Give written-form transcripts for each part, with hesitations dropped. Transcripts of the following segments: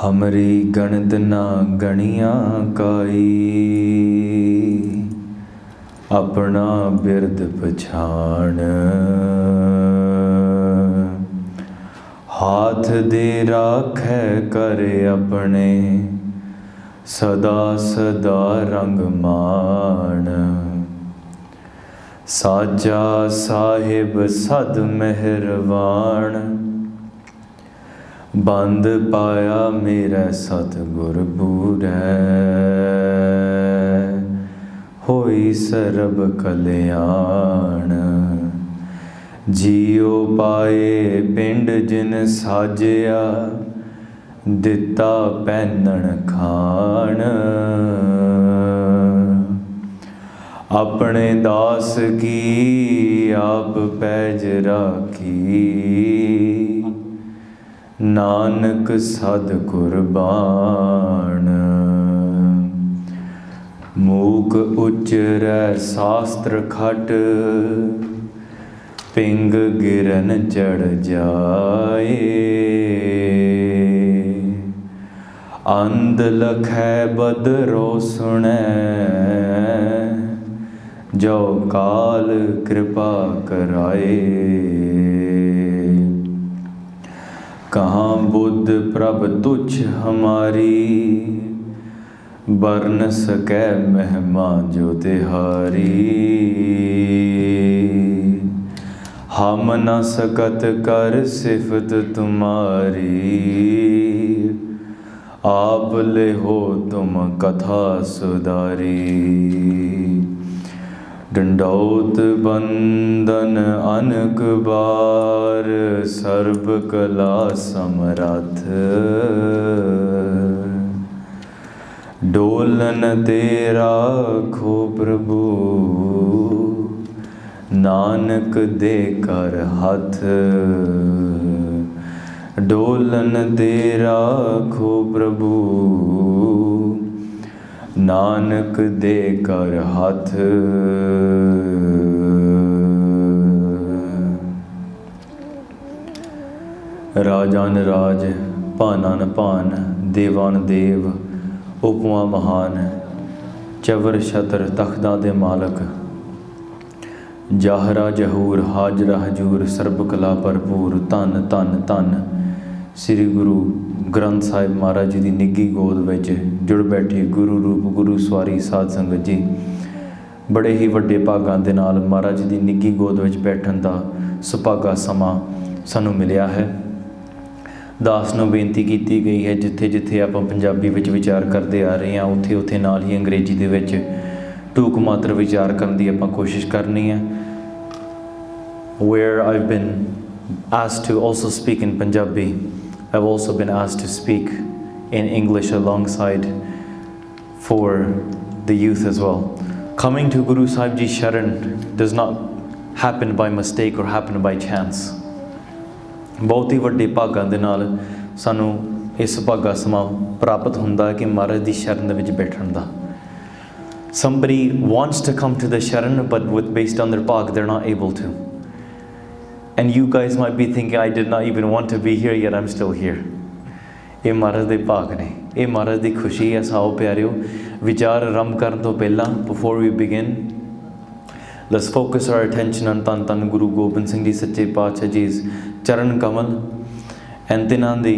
हमरी गणत ना गणिया काई, अपना बिरद पछाण। हाथ दे राखै कर अपने, सदा सदा रंग मान। साजा साहिब सद मेहरबान, बंद पाया मेरा सतगुर बूरै। होई सरब कल्याण, जियो पाए पिंड जिन साजिया, दिता पैनण खान। अपने दास की आप पैज राखी, नानक सद कुर्बान। मूक उच्चरै शास्त्र खट, पिंग गिरन चढ़ जाए। अंध लखै बदरो सुनै, जो काल कृपा कराए। कहाँ बुद्ध प्रभ तुच्छ हमारी, बरन सकै महिमा जो तिहारी। हम न सकत कर सिफत तुम्हारी, आप ले हो तुम कथा सुधारी। डंडौत बंदन अनक बार, सर्व कला समरथ। डोलन तेरा खो प्रभु, नानक दे कर हाथ। डोलन तेरा खो प्रभु, नानक दे कर हाथ। राजान राज, भानान भान, देवान देव, उपमा महान। चवर छतर तख्तां दे मालक, जाहरा जहूर हाजरा हजूर। सर्ब कला भरपूर, धन धन धन। श्री गुरु ग्रंथ साहिब महाराज जी की निੱਘੀ गोद विच जुड़ बैठी गुरु रूप गुरु सवारी साध संगत जी। बड़े ही वड्डे भागां दे नाल महाराज जी की निੱਘੀ गोद विच बैठण दा सुभागा समा सानू मिलिया है। दास नूं बेनती की गई है, जिथे जिथे आपां पंजाबी विच विचार करते आ रहे हैं, उत्थे उत्थे नाल ही अंग्रेजी दे विच टूक मात्र विचार करने की आपां कोशिश करनी है। Where I've been asked to also speak in Punjabi, I've also been asked to speak in English alongside for the youth as well. Coming to Guru Sahib Ji Sharan does not happen by mistake or happen by chance. बहुत ही वड्डे भागां दे नाल सानू इस भागा समा प्राप्त हुंदा है कि महाराज दी शरण दे विच बैठण दा। Somebody wants to come to the sharan, but based on their bhag, they're not able to. And you guys might be thinking, I did not even want to be here, yet I'm still here. ये महाराज दे भाग ने, ये महाराज दी खुशी है। Sao प्यारियो, विचार आरंभ करन तो पहला, before we begin, let's focus our attention on धन धन गुरु गोबिंद सिंह जी सच्चे पातशाह जी चरण कमल। एंड तिन्हां दी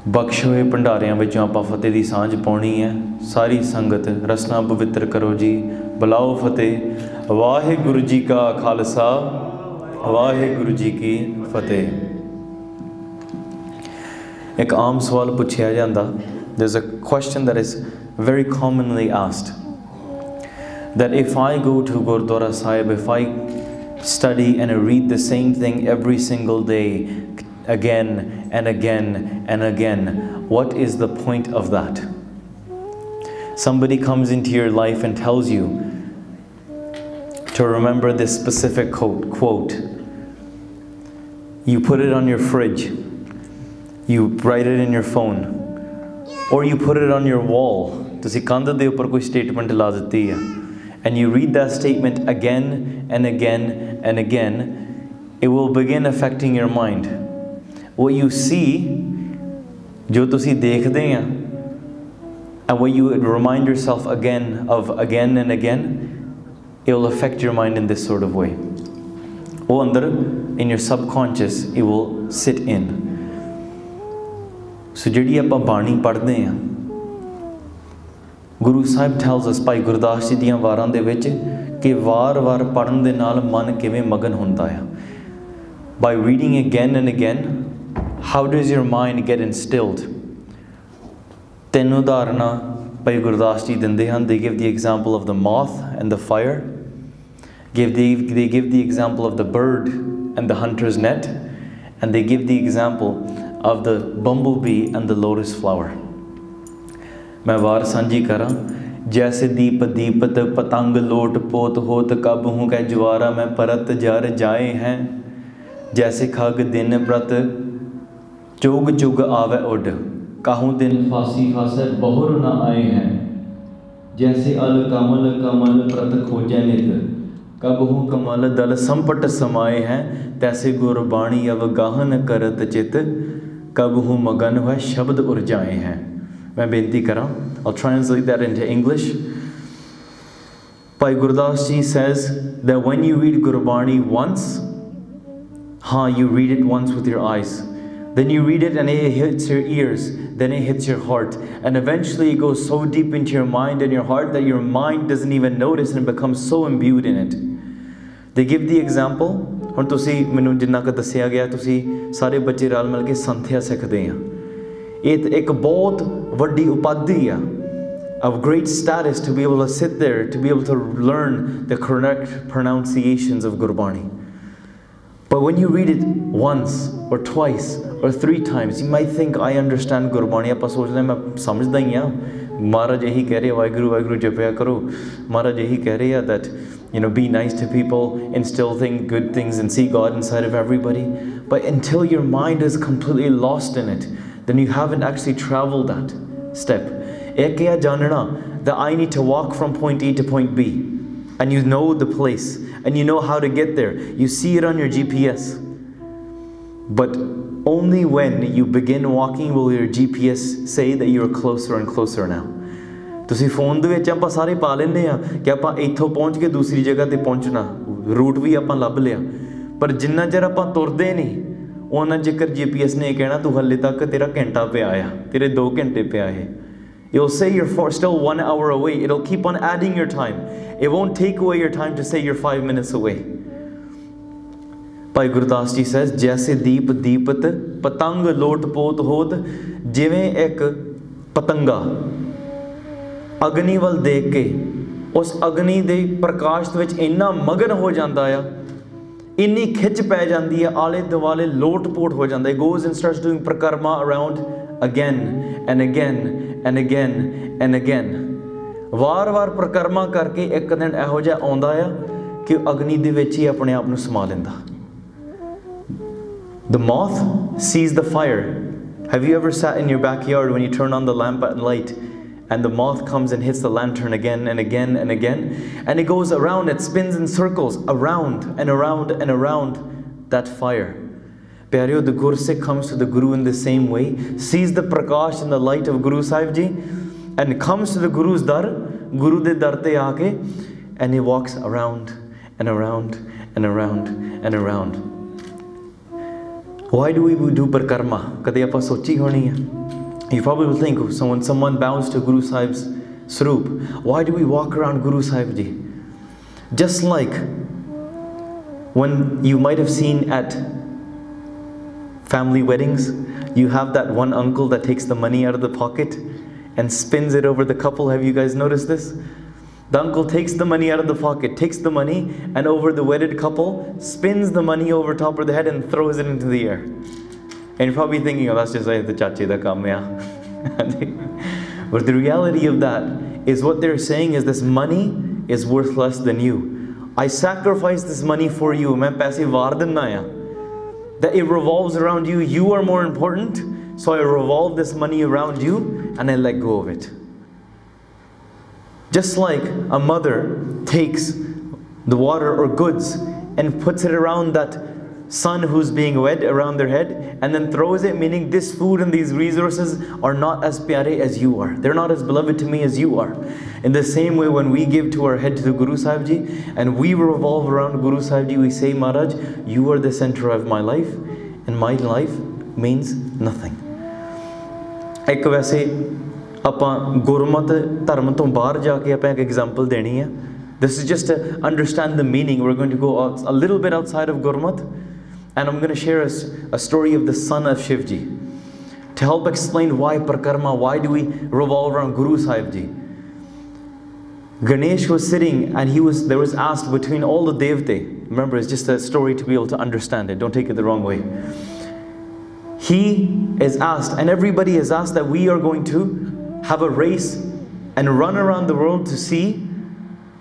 बख्श होए भंडारियां विचों आपां फतेह दी सांझ पाउणी है। सारी संगत रसना पवित्र करो जी, बुलाओ फतेह। वाहिगुरु जी का खालसा, वाहिगुरु जी की फतेह। एक आम सवाल पूछा जाता, there's a question that is very commonly asked, that if I go to Gurdwara Sahib, if I study and I read the same thing every single day, again and again and again, what is the point of that? Somebody comes into your life and tells you to remember this specific quote. You put it on your fridge, you write it in your phone, or you put it on your wall. तुसी कंध दे ऊपर कोई statement ला देती है, and you read that statement again and again and again, it will begin affecting your mind. What you see, जो तुसी देखदे हैं, and what you remind yourself again and again, it will affect your mind in this sort of way. वो अंदर in your subconscious it will sit in. So जिहड़ी आपां बाणी पढ़दे हैं, Guru Sahib tells us Bhai Gurdas Ji ਦੀਆਂ ਵਾਰਾਂ ਦੇ ਵਿੱਚ कि ਵਾਰ-ਵਾਰ ਪੜਨ ਦੇ ਨਾਲ ਮਨ ਕਿਵੇਂ ਮਗਨ ਹੁੰਦਾ ਹੈ. By reading again and again, how does your mind get instilled? ਤਿੰਨ ਉਦਾਹਰਨਾਂ Bhai Gurdas Ji ਦਿੰਦੇ ਹਨ. They give the example of the moth and the fire. They give the example of the bird and the hunter's net. And they give the example of the bumblebee and the lotus flower. मैं वार सांझी करा. जैसे दीप दीपत पतंग लोट पोत होत कब हूँ कह ज्वारा मैं परत जर जाए हैं. जैसे खग दिन व्रत चुग चुग आवे उड कहूँ दिन फांसी फांसे बहुर न आए हैं. जैसे अल कमल कमल प्रत खोजे नित कब हूँ कमल दल संपट समाए हैं. तैसे गुरबाणी अव गाहन करत चित कब हूँ मगन हुआ शब्द उर्जाए हैं. मैं बेनती करा. I'll translate that into English. Bhai Gurdas Ji says that when you read Gurbani once, you read it once with your eyes. Then you read it and it hits your ears. Then it hits your heart. And eventually it goes so deep into your mind and your heart that your mind doesn't even notice and becomes so imbued in it. They give the example. ਹੁਣ ਤੁਸੀਂ ਮੈਨੂੰ ਜਿੰਨਾ ਕੁ ਦੱਸਿਆ ਗਿਆ, ਤੁਸੀਂ ਸਾਰੇ ਬੱਚੇ ਰਲ ਮਿਲ ਕੇ ਸੰਥਿਆ ਸਿੱਖਦੇ ਆ. ਇਹ ਇੱਕ ਬਹੁਤ ਵੱਡੀ ਉਪਾਧੀ ਆ, of great status to be able to sit there, to be able to learn the correct pronunciations of Gurbani. But when you read it once or twice or 3 times, you might think, I understand Gurbani. ਆਪਾਂ ਸੋਚਦੇ ਮੈਂ ਸਮਝਦਾ ਹੀ ਆ. ਮਹਾਰਾਜ ਇਹੀ ਕਹਿ ਰਹੇ ਵਾਹਿਗੁਰੂ ਵਾਹਿਗੁਰੂ ਜਪਿਆ ਕਰੋ. ਮਹਾਰਾਜ ਇਹੀ ਕਹਿ ਰਹੇ ਆ that be nice to people, instill good things and see God inside of everybody. But until your mind is completely lost in it, then you haven't actually traveled that step. Ek ya janna that I need to walk from point A to point B, and you know the place and you know how to get there. You see it on your GPS. But only when you begin walking will your GPS say that you're closer and closer now. ਤੁਸੀਂ phone ਦੇ ਵਿੱਚ ਆਪਾਂ ਸਾਰੇ ਪਾ ਲੈਂਦੇ ਆ ਕਿ ਆਪਾਂ ਇੱਥੋਂ ਪਹੁੰਚ ਕੇ ਦੂਸਰੀ ਜਗ੍ਹਾ ਤੇ ਪਹੁੰਚਣਾ, ਰੂਟ ਵੀ ਆਪਾਂ ਲੱਭ ਲਿਆ. ਪਰ ਜਿੰਨਾ ਚਿਰ ਆਪਾਂ ਤੁਰਦੇ ਨਹੀਂ ਉਹਨਾਂ ਚਿਰ GPS ਨੇ ਕਹਿਣਾ ਤੂੰ ਹੱਲੇ ਤੱਕ ਤੇਰਾ ਘੰਟਾ ਪਿਆ ਆ, ਤੇਰੇ 2 ਘੰਟੇ ਪਿਆ ਹੈ. It'll say you're still 1 hour away. It'll keep on adding your time. It won't take away your time to say you're 5 minutes away. Bhai Gurdas Ji says, जैसे दीप दीपत पतंग लोट पोत होत, जिवें एक पतंगा अग्नि वल देख के उस अग्नि दे प्रकाश विच इन्ना मगन हो जाता है, इन्नी खिच पै जाती है, आले दुआले लोट पोट हो जाता है. Goes and starts doing Parkarma around again and again and again and again. वार वार प्रकर्मा करके एक दिन इहो जिहा आउंदा है कि अग्नि दे विच ही अपने आप नूं समा लैंदा. The moth sees the fire. Have you ever sat in your backyard when you turn on the lamp at night and the moth comes and hits the lantern again and again and again, and it goes around, it spins in circles around and around and around that fire. Pyareo, the Gursikh comes to the Guru in the same way, sees the prakash and the light of Guru Sahib Ji, and comes to the Guru's dar, Guru de dar te aake, and he walks around and around and around and around. Why do we do Parkarma? Kade aapa sochi honi hai. You probably will think when someone bows to Guru Sahib's Swaroop, why do we walk around Guru Sahib Ji? Just like when you might have seen at family weddings, you have that one uncle that takes the money out of the pocket and spins it over the couple. Have you guys noticed this? The uncle takes the money out of the pocket, takes the money, and over the wedded couple, spins the money over top of the head and throws it into the air. And you're probably thinking, oh, that's just like the chachi da kam ya. But the reality of that is what they're saying is this money is worth less than you. I sacrifice this money for you. Main paise waar dinna ya. That it revolves around you. You are more important. So I revolve this money around you and I let go of it. Just like a mother takes the water or goods and puts it around that sun who's being wed around their head, and then throws it, meaning this food and these resources are not as pyare as you are. They're not as beloved to me as you are. In the same way, when we give to our head to the Guru Sahib Ji, and we revolve around Guru Sahib Ji, we say, Maharaj, you are the center of my life, and my life means nothing. एक वैसे ਆਪਾਂ ਗੁਰਮਤ ਧਰਮ ਤੋਂ ਬਾਹਰ ਜਾ ਕੇ ਆਪਾਂ ਇੱਕ example ਦੇਣੀ ਹੈ. This is just to understand the meaning. We're going to go a little bit outside of Gurmat, and I'm going to share a story of the son of Shivji to help explain why Parkarma, why do we revolve around Guru Sahib Ji. Ganesh was sitting, and there was asked between all the Devte. Remember, it's just a story to be able to understand it. Don't take it the wrong way. He is asked, and everybody is asked, that we are going to have a race and run around the world to see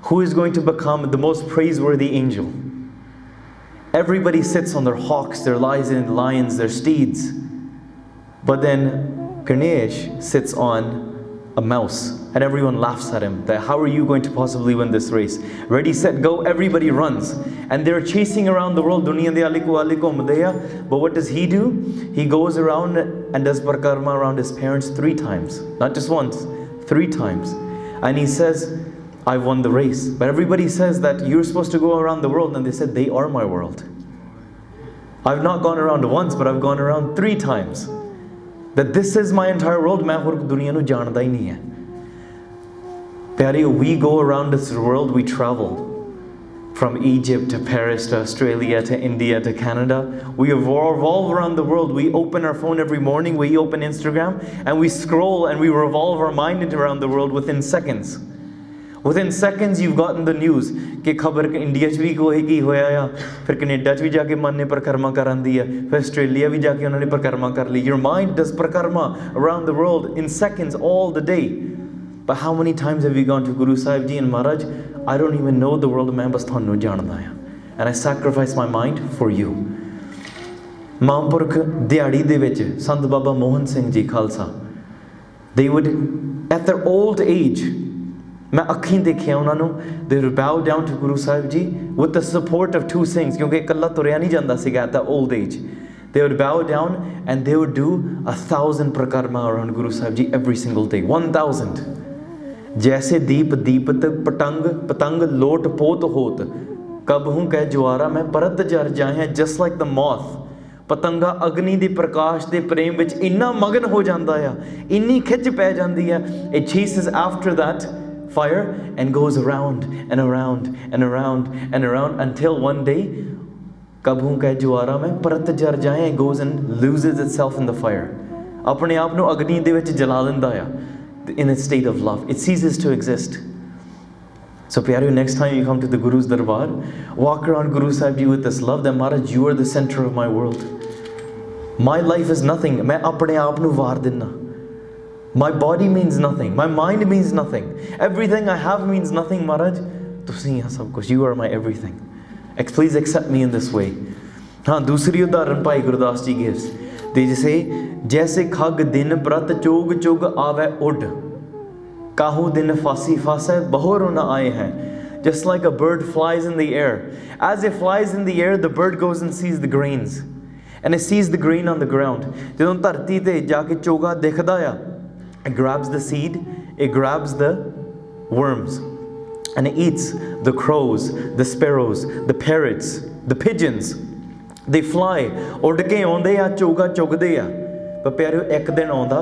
who is going to become the most praiseworthy angel. Everybody sits on their hawks, their lions, their steeds. But then Ganesh sits on a mouse, and everyone laughs at him. That how are you going to possibly win this race? Ready, set, go, everybody runs. And they're chasing around the world. But what does he do? He goes around and does Parkarma around his parents 3 times. Not just once, 3 times. And he says, I've won the race. But everybody says that you're supposed to go around the world, and they said, they are my world. I've not gone around once, but I've gone around 3 times. That this is my entire world. We go around this world, we travel from Egypt to Paris to Australia to India to Canada. We revolve around the world. We open our phone every morning, we open Instagram, and we scroll and we revolve our mind around the world within seconds. Within seconds, you've gotten the news कि खबर India च भी कोई की होया या फिर Canada च भी जाके मन ने परिक्रमा करन दी है, फिर ऑस्ट्रेलिया भी जाके उन्होंने परिक्रमा कर ली. Your mind does परिक्रमा around the world in seconds all the day. But how many times have you gone to Guru Sahib Ji and Maharaj, I don't even know the world, मैं बस थानू जानदा हां, and I sacrifice my mind for you. महापुरख दिहाड़ी दे विच Sant Baba Mohan Singh ji Khalsa, they would at their old age, मैं अखीं देखिया उन्होंने, they would bow down to Guru Sahib Ji with the support of 2 Singhs, क्योंकि इकल्ला तुरिया नहीं जांदा सीगा at the old age. They would bow down and they would do 1,000 Parkarma around Guru Sahib Ji every single day. 1,000. जैसे दीप दीपत पतंग पतंग लोट पोत होत, कब हूँ कह ज्वारा मैं परत जर जाए. Just like the moth, पतंगा अग्नि दे प्रकाश दे प्रेम विच इन्ना मगन हो जांदा है, इन्नी खिच पै जांदी है, it chases after that fire and goes around and around and around and around until one day, कब हूँ कह ज्वारा मैं परत जर जाए, goes and loses itself in the fire. अपने आप नू अग्नि दे विच जला लैंदा है in a state of love. It ceases to exist. So pyareo, next time you come to the Guru's Darbar, walk around Guru Sahib Ji with this love that Maharaj, you are the center of my world. My life is nothing. मैं अपने आप नू वार दिना. My body means nothing. My mind means nothing. Everything I have means nothing, Maharaj. तुसी हैं सब कुछ. You are my everything. Please accept me in this way. हाँ, दूसरी उदाहरण भाई Gurdas ji gives. They say, जैसे खग दिन प्रत चोग चोग आवे उड, काहू दिन फासी फासे बहोर न आए हैं. Just like a bird flies in the air. As it flies in the air, the bird goes and sees the grains. And it sees the grain on the ground. ਜਦੋਂ ਧਰਤੀ ਤੇ ਜਾ ਕੇ ਚੋਗਾ ਦਿਖਦਾ ਆ, it grabs the seed, it grabs the worms, and it eats the crows, the sparrows, the parrots, the pigeons. They fly, ਉੱਡ ਕੇ ਆਉਂਦੇ ਆ, ਚੋਗਾ ਚੁਗਦੇ ਆ. ਪਰ ਪਿਆਰਿਓ, ਇੱਕ ਦਿਨ ਆਉਂਦਾ,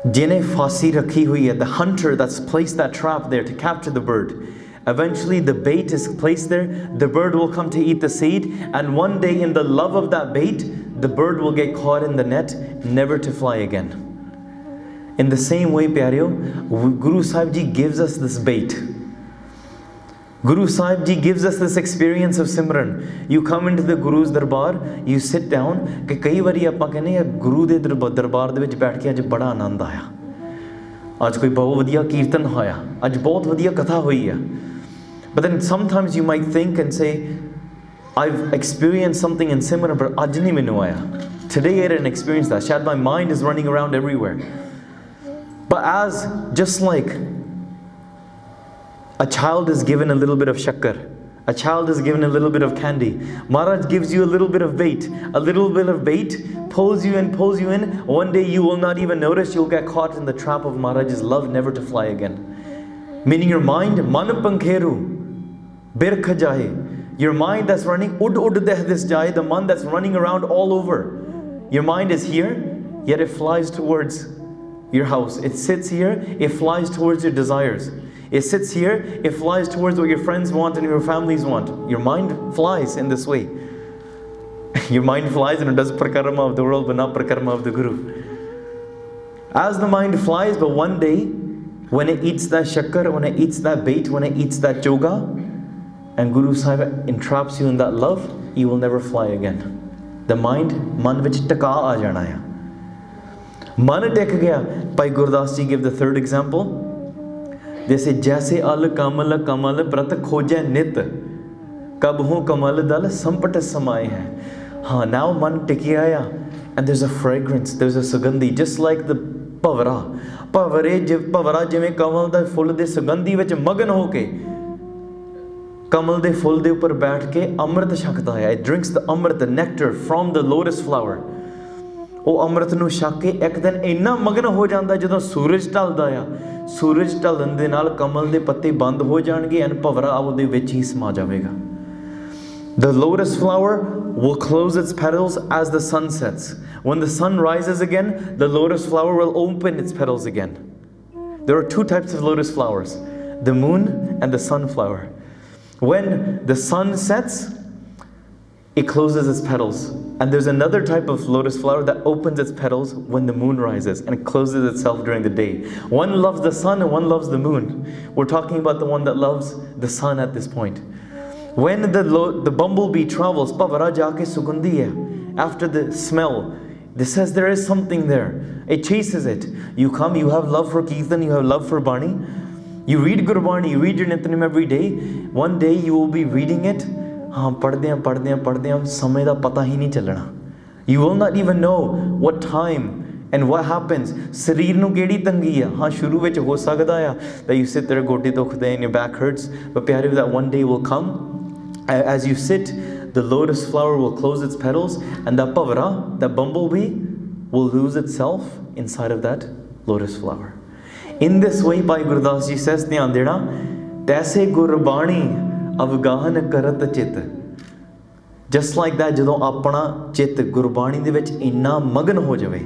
ਜਿਹਨੇ ਫਾਸੀ ਰੱਖੀ ਹੋਈ ਹੈ, the hunter that's placed that trap there to capture the bird. Eventually the bait is placed there, the bird will come to eat the seed, and one day in the love of that bait, the bird will get caught in the net, never to fly again. In the same way, pyareo, Guru Sahib Ji gives us this bait. Guru Sahib Ji gives us this experience of Simran. You come into the Guru's Darbar, you sit down, कि कई बारी आपां कहने हैं गुरु दे दरबार दे विच बैठ के अज बड़ा आनंद आया, अज कोई बहुत वधिया कीर्तन होया, अज बहुत वधिया कथा हुई है. But then sometimes you might think and say, I've experienced something in Simran, but अज नहीं मैनू आया. Today I didn't experience that. Shad, my mind is running around everywhere. But just like a child is given a little bit of shakkar, A child is given a little bit of candy. Maharaj gives you a little bit of bait. A little bit of bait pulls you in, pulls you in. One day you will not even notice. You'll get caught in the trap of Maharaj's love, never to fly again. Meaning your mind, man pankheru, birkh jahe. Your mind that's running, ud dehdis jahe, the man that's running around all over. Your mind is here, yet it flies towards your house. It sits here, it flies towards your desires. It sits here, it flies towards what your friends want and your families want. Your mind flies in this way. Your mind flies and it does Parkarma of the world, but not Parkarma of the Guru. As the mind flies, but one day, when it eats that shakkar, when it eats that bait, when it eats that yoga, and Guru Sahib entraps you in that love, you will never fly again. The mind, man vich taka aa jana hai. Man tek gaya. Bhai Gurdas Ji give the third example. They say, Jaise al kamal kamal prat khoje nit, kabhu kamal dal sampat samaye hai. Now man tiki aaya, and there's a fragrance, there's a sugandhi, just like the pavara. Pavara jive kamal da full de sugandhi vich magan hoke, kamal de full de upar baith ke amrit shakda hai. It drinks the amrit, the nectar from the lotus flower. ਉਹ ਅੰਮ੍ਰਿਤ ਨੂੰ ਛਕ ਕੇ ਇੱਕ ਦਿਨ ਇੰਨਾ ਮਗਨ ਹੋ ਜਾਂਦਾ ਜਦੋਂ ਸੂਰਜ ਢਲਦਾ ਆ, ਸੂਰਜ ਢਲਣ ਦੇ ਨਾਲ ਕਮਲ ਦੇ ਪੱਤੇ ਬੰਦ ਹੋ ਜਾਣਗੇ ਐਨ ਭਵਰਾ ਉਹਦੇ ਵਿੱਚ ਹੀ ਸਮਾ ਜਾਵੇਗਾ. The lotus flower will close its petals as the sun sets. When the sun rises again, the lotus flower will open its petals again. There are two types of lotus flowers, the moon and the sunflower. When the sun sets, it closes its petals. And there's another type of lotus flower that opens its petals when the moon rises and closes itself during the day. One loves the sun and one loves the moon. We're talking about the one that loves the sun at this point. When the bumblebee travels, after the smell, this says there is something there. It chases it. You come, you have love for Kirtan, you have love for Bani. You read Gurbani, you read your Nityanim every day. One day you will be reading it. You will not even know what time and what happens. Sareer nu kehdi tangi hai. Shuru vich ho sakda hai that you sit there, goti dukhde and your back hurts. But pyare, that one day will come. As you sit, the lotus flower will close its petals, and that pavara, that bumblebee, will lose itself inside of that lotus flower. In this way, Bhai Gurdas Ji says, dhyan dena, taise gurbani avgahan karat chit. Just like that, jadon apna chit Gurbani de vich inna magan ho jave.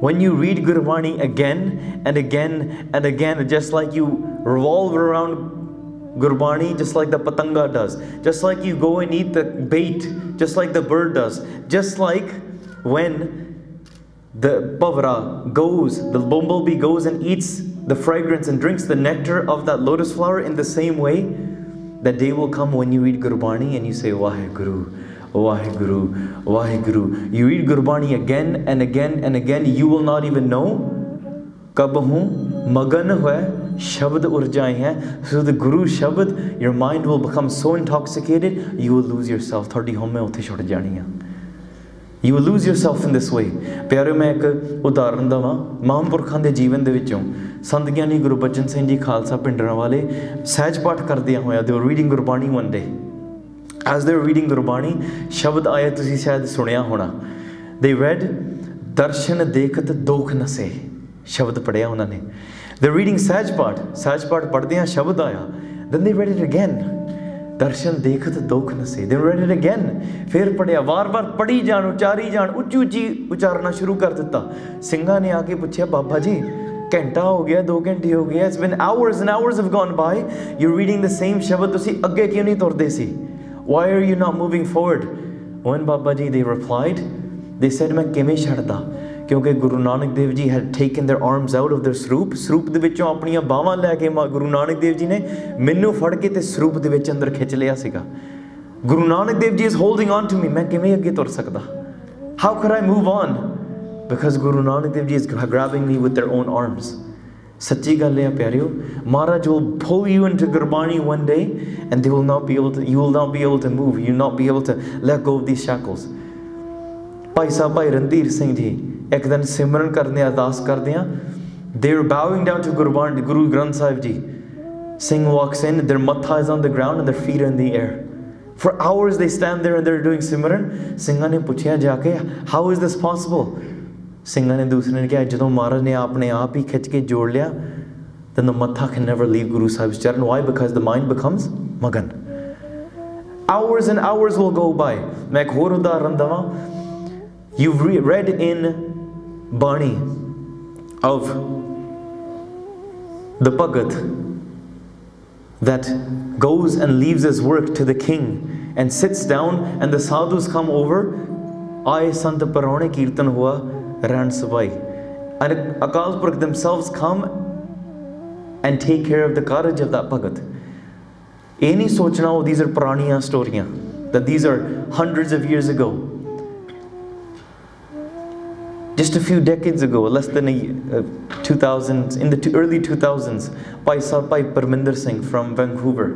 When you read Gurbani again and again and again, just like you revolve around Gurbani, just like the patanga does, just like you go and eat the bait, just like the bird does, just like when the pavara goes, the bumblebee goes and eats the fragrance and drinks the nectar of that lotus flower, in the same way, that day will come when you read Gurbani and you say, Vaheguru, Vaheguru, Vaheguru. You read Gurbani again and again and again, you will not even know. Kabhu magan hue shabd urjaye hain. So the Guru shabd, your mind will become so intoxicated, you will lose yourself. Thodi homme utthe chhod janiya. You will lose yourself in this way. Pyare, मैं एक उदाहरण दवां महापुरखां दे जीवन दे विचों. Sant Giani Gurbachan Singh Ji Khalsa Pindran wale sahaj path kardiyan hoya. They were reading Gurbani one day. As they were reading Gurbani, shabd aaya tusi shayad sunaya hona. They read darshan dekhat dokh na se. Shabd padhya ਉਹਨਾਂ ਨੇ. They're reading sahaj path padhdiyan shabd aaya. Then they read it again. Darshan dekhat dokh na se. They read it again. Fir padhya, var padhi jaan, uchari jaan, uchi ucharna shuru kar ditta. Singha ne aake puchya, Baba ji, घंटा हो गया, 2 घंटे हो गया, it's been hours and hours have gone by. You're reading the same shabad, तुसी अगे क्यों नहीं तोड़दे सी? Why are you not moving forward? When Baba Ji, they replied, they said, मैं किवें छड़दा? क्योंकि Guru Nanak Dev Ji had taken their arms out of their sroop दे विचों अपनियां बावां लैके Guru Nanak Dev Ji ने मैनू फड़ के ते sroop दे विच अंदर खिच लिया सीगा. Guru Nanak Dev Ji is holding on to me. मैं किवें अगे तुर सकदा? How could I move on? Because Guru Nanak Dev Ji is grabbing me with their own arms. Sachi gal hai pyareo, Maharaj will pull you into Gurbani one day, and you will not be able to move. You will not be able to let go of these shackles. Bhai Randhir Singh Ji, ek din simran karne ardas kardiyan, they were bowing down to Guru Granth Sahib Ji. Singh walks in, their matha is on the ground and their feet are in the air. For hours they stand there and they're doing Simran. Singha ne puchhiya jaake, how is this possible? Singha ne dusre ne kiha, jadon Maharaj ne apne aap hi khich ke jod liya, then the matha can never leave Guru Sahib's charan. Why? Because the mind becomes magan. Hours and hours will go by. Main ek hor udaharan dawa. You've read in Bani of the Bhagat that goes and leaves his work to the king and sits down, and the sadhus come over. Aaye Sant Parone Kirtan hua Ran Sabai. And Akal Purkh themselves come and take care of the carriage of that Bhagat. Any sochna, these are Puraniya stories, that these are hundreds of years ago. Just a few decades ago, less than 2000s, in the early 2000s, Bhai Parminder Singh from Vancouver,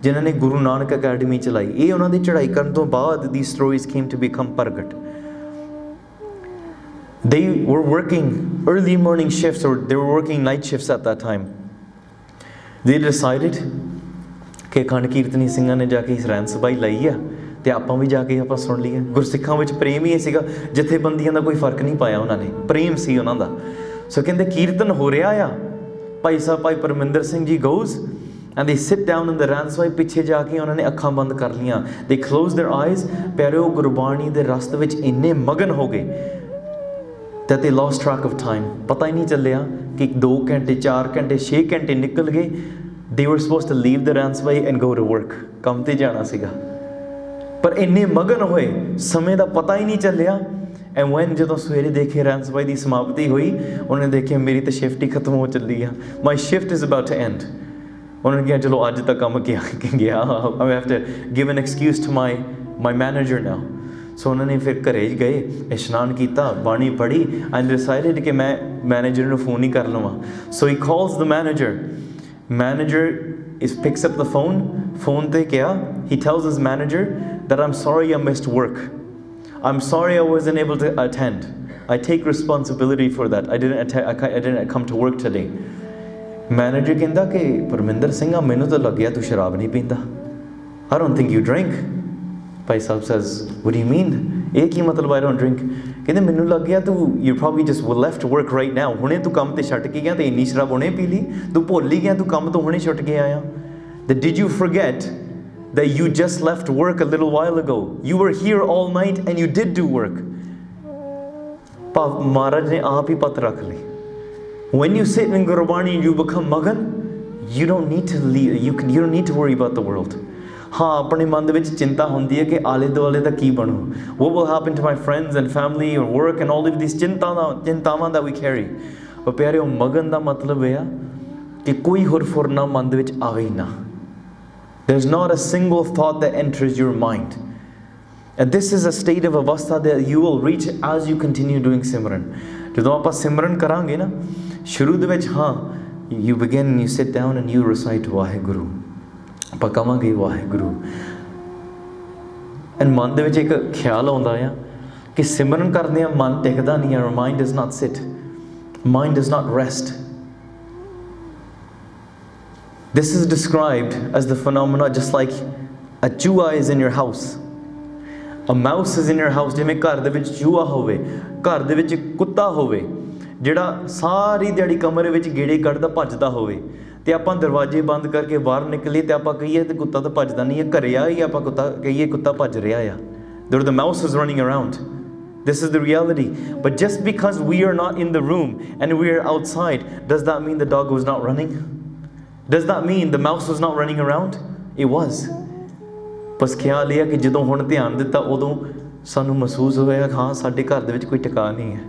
जिन्हों ने Guru Nanak Academy चलाई, ये उन्होंने चढ़ाई करने तो बाद these stories came to become Pargat. They were working early morning shifts, or they were working night shifts at that time. They decided कि खंड कीर्तनी ਸਿੰਘਾਂ ने जाके इस रैन सभाई लाई है, ਤੇ ਆਪਾਂ ਵੀ ਜਾ ਕੇ ਆਪਾਂ ਸੁਣ ਲਈਏ। ਗੁਰਸਿੱਖਾਂ ਵਿੱਚ ਪ੍ਰੇਮ ਹੀ ਸੀਗਾ, ਜਥੇਬੰਦੀਆਂ ਦਾ ਕੋਈ ਫਰਕ ਨਹੀਂ ਪਾਇਆ ਉਹਨਾਂ ਨੇ, ਪ੍ਰੇਮ ਸੀ ਉਹਨਾਂ ਦਾ। ਸੋ ਕਹਿੰਦੇ ਕੀਰਤਨ ਹੋ ਰਿਹਾ ਆ, ਭਾਈ ਸਾਹਿਬ ਭਾਈ Parminder Singh ji goes and they sit down in the ranswai, ਪਿੱਛੇ ਜਾ ਕੇ ਉਹਨਾਂ ਨੇ ਅੱਖਾਂ ਬੰਦ ਕਰ ਲੀਆਂ। They closed their eyes, ਪਿਆਰਿਓ ਗੁਰਬਾਣੀ ਦੇ ਰਸਤੇ ਵਿੱਚ ਇੰਨੇ ਮਗਨ ਹੋ ਗਏ that they lost track of time. ਪਤਾ ਹੀ ਨਹੀਂ ਚੱਲਿਆ ਕਿ 2 ਘੰਟੇ 4 ਘੰਟੇ 6 ਘੰਟੇ ਨਿਕਲ ਗਏ। They were supposed to leave the ranswai and go to work, ਕੰਮ ਤੇ ਜਾਣਾ ਸੀਗਾ, पर इन्ने मगन होए समय का पता ही नहीं चलिया। एंड वैन जो सवेरे देखे रैनसभाई की समाप्ति हुई, उन्होंने देखे मेरी तो शिफ्ट ही खत्म हो चली है, my shift is about to end. उन्होंने कहा चलो अज तक काम गया I have to give an excuse to my manager now. So उन्होंने फिर घरे गए, इशनान किया, बाणी पढ़ी, एंड डिसाइडेड कि मैं मैनेजर को फोन ही कर लवां। So he calls the manager picks up the phone te kya, he tells his manager that I'm sorry I missed work, I'm sorry I wasn't able to attend, I take responsibility for that, I didn't come to work today. Manager कहता कि परमिंदर सिंह मैनू तो लग गया तू शराब नहीं पींदा, I don't think you drink. Bhai Sahib says, what do you mean? ये की मतलब I don't drink? कहते मैनू लग गया तू you probably just left work right now, हुणे तू काम ते छट के गया ते इन्नी शराब हुणे पी ली, तू भुल ही गया तू काम तो हुणे छुट के आया। That did you forget that you just left work a little while ago? You were here all night and you did do work. Maharaj ne aap hi pat rakh li. When you sit in Gurbani and you become magan, you don't need to leave, you don't need to worry about the world. हाँ अपने मन दे विच चिंता होंदी है कि आले दुआले दा की बनू, what will happen to my friends and family or work and all of these चिंतावां that we carry. पर प्यारे मगन दा मतलब है कि कोई हुर फुरना मन दे विच आवे ही ना। There's not a single thought that enters your mind. And this is a state of avastha that you will reach as you continue doing Simran. ਜਦੋਂ ਆਪਾਂ ਸਿਮਰਨ ਕਰਾਂਗੇ ਨਾ ਸ਼ੁਰੂ ਦੇ ਵਿੱਚ, ਹਾਂ you begin and you sit down and you recite Waheguru, ਆਪਾਂ ਕਹਾਂਗੇ ਵਾਹਿਗੁਰੂ, ਐਂਡ ਮਨ ਦੇ ਵਿੱਚ ਇੱਕ ਖਿਆਲ ਆਉਂਦਾ ਆ ਕਿ ਸਿਮਰਨ ਕਰਦੇ ਆ ਮਨ ਟਿਕਦਾ ਨਹੀਂ ਆ, mind does not sit, mind does not rest. This is described as the phenomena just like a chua is in your house, a mouse is in your house. ਜਿਵੇਂ ਘਰ ਦੇ ਵਿੱਚ ਚੂਹਾ ਹੋਵੇ, ਘਰ ਦੇ ਵਿੱਚ ਕੁੱਤਾ ਹੋਵੇ ਜਿਹੜਾ ਸਾਰੀ ਦਿਹਾੜੀ ਕਮਰੇ ਵਿੱਚ ਗੇੜੇ ਕੱਢਦਾ ਭੱਜਦਾ ਹੋਵੇ, ਤੇ ਆਪਾਂ ਦਰਵਾਜ਼ੇ ਬੰਦ ਕਰਕੇ ਬਾਹਰ ਨਿਕਲੀਏ ਤੇ ਆਪਾਂ ਕਹੀਏ ਤੇ ਕੁੱਤਾ ਤਾਂ ਭੱਜਦਾ ਨਹੀਂ ਹੈ, ਘਰੇ ਆ ਹੀ ਆਪਾਂ ਕੁੱਤਾ ਕਹੀਏ ਕੁੱਤਾ ਭੱਜ ਰਿਹਾ ਆ, the mouse is running around. This is the reality. But just because we are not in the room and we are outside, does that mean the dog was not running? Does that mean the mouse was not running around? It was. बस ख्याल यह कि ਜਦੋਂ ਹੁਣ ਧਿਆਨ ਦਿੱਤਾ ਉਦੋਂ ਸਾਨੂੰ ਮਹਿਸੂਸ ਹੋਇਆ ਹਾਂ ਸਾਡੇ ਘਰ ਦੇ ਵਿੱਚ ਕੋਈ ਟਿਕਾ ਨਹੀਂ ਹੈ।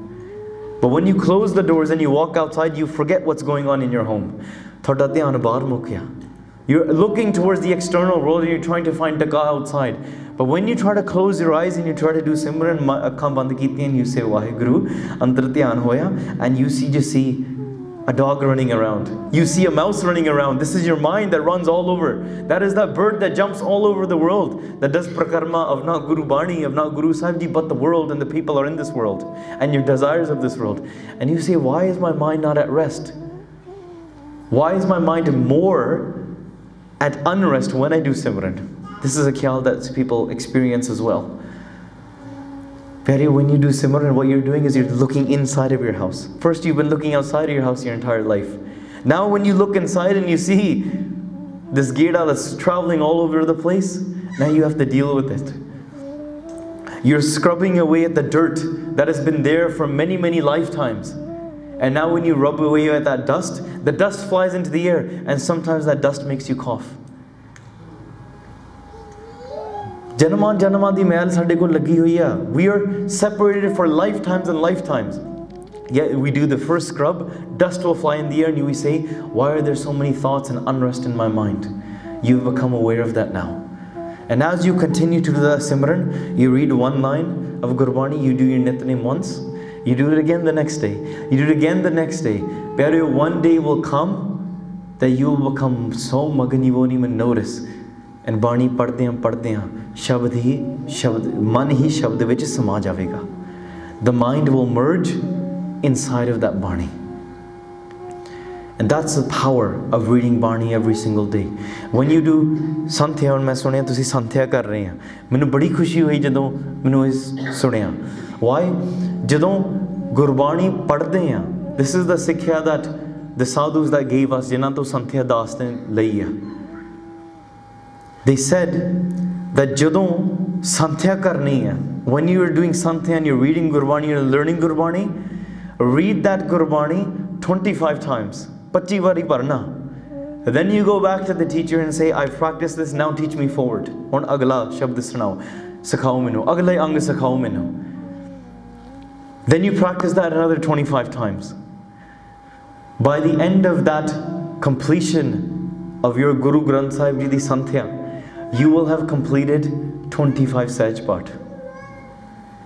But when you close the doors and you walk outside, you forget what's going on in your home. ਤੁਹਾਡਾ ਧਿਆਨ ਬਾਹਰ ਮੁੱਕ ਗਿਆ। You're looking towards the external world and you're trying to find taka outside. But when you try to close your eyes and you try to do Simran, ਅੱਖਾਂ ਬੰਦ ਕੀਤੀਆਂ, and you say Waheguru, ਅੰਦਰ ਧਿਆਨ ਹੋਇਆ, and you just see a dog running around, you see a mouse running around. This is your mind that runs all over. That is that bird that jumps all over the world, that does Parkarma of not Guru Bani, of not Guru Sahib Ji, but the world and the people are in this world and your desires of this world. And you say, why is my mind not at rest? Why is my mind more at unrest when I do Simran? This is a khayal that people experience as well. When you do Simran, what you're doing is you're looking inside of your house. First, you've been looking outside of your house your entire life. Now when you look inside and you see this geda that's traveling all over the place, now you have to deal with it. You're scrubbing away at the dirt that has been there for many, many lifetimes. And now when you rub away at that dust, the dust flies into the air, and sometimes that dust makes you cough. Janaman Janama di mail sade ko lagi hui hai. We are separated for lifetimes and lifetimes. Yet we do the first scrub, dust will fly in the air, and we say, why are there so many thoughts and unrest in my mind? You've become aware of that now. And as you continue to do the Simran, you read one line of Gurbani, you do your Nitnem once, you do it again the next day, you do it again the next day. Pyareo, one day will come that you will become so magan you won't even notice. And Bani paddeyan, shabd hi, man hi shabd vich sama javega. The mind will merge inside of that Bani. And that's the power of reading Bani every single day. When you do Santhiya, and I sunya tusi Santhiya kar rahe hain, mainu badi khushi hui jadon mainu is sunya. Why? Jadon Gurbani padde hain. This is the Sikhya that the sadhus that gave us, jinna to Santhiya das ne lai hai. They said that jadon Santhiya karni hai, when you are doing Santhiya and you're reading Gurbani, you're learning Gurbani, read that Gurbani 25 times. 25 vari parna. Then you go back to the teacher and say, I've practiced this, now teach me forward. Hun agla shabd sunao, sikhao mainu, agle ang sikhao mainu. Then you practice that another 25 times. By the end of that completion of your Guru Granth Sahib Ji di Santhiya, you will have completed 25 Sahaj Path.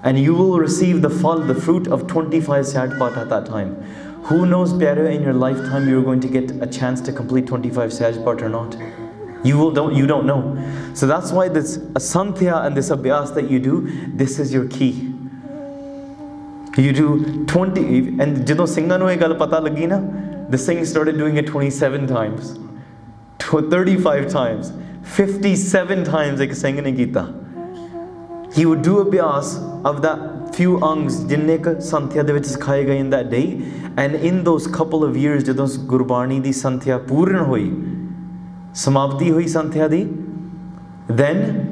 And you will receive the fruit of 25 Sahaj Path at that time. Who knows, Pyare, in your lifetime you're going to get a chance to complete 25 Sahaj Path or not? You don't know. So that's why this Santhiya and this Abhyas that you do, this is your key. You do 20, and jadon Singha nu eh gal pata lagi na, the Singh started doing it 27 times, 35 times, 57 times ek Singh ne kita. He would do Abhyas of that few angs jinne ka Santhiya de vich sikhaye gaye in that day. And in those couple of years, jadon Gurbani di Santhiya pooran hui, samapti hui Santhiya di, then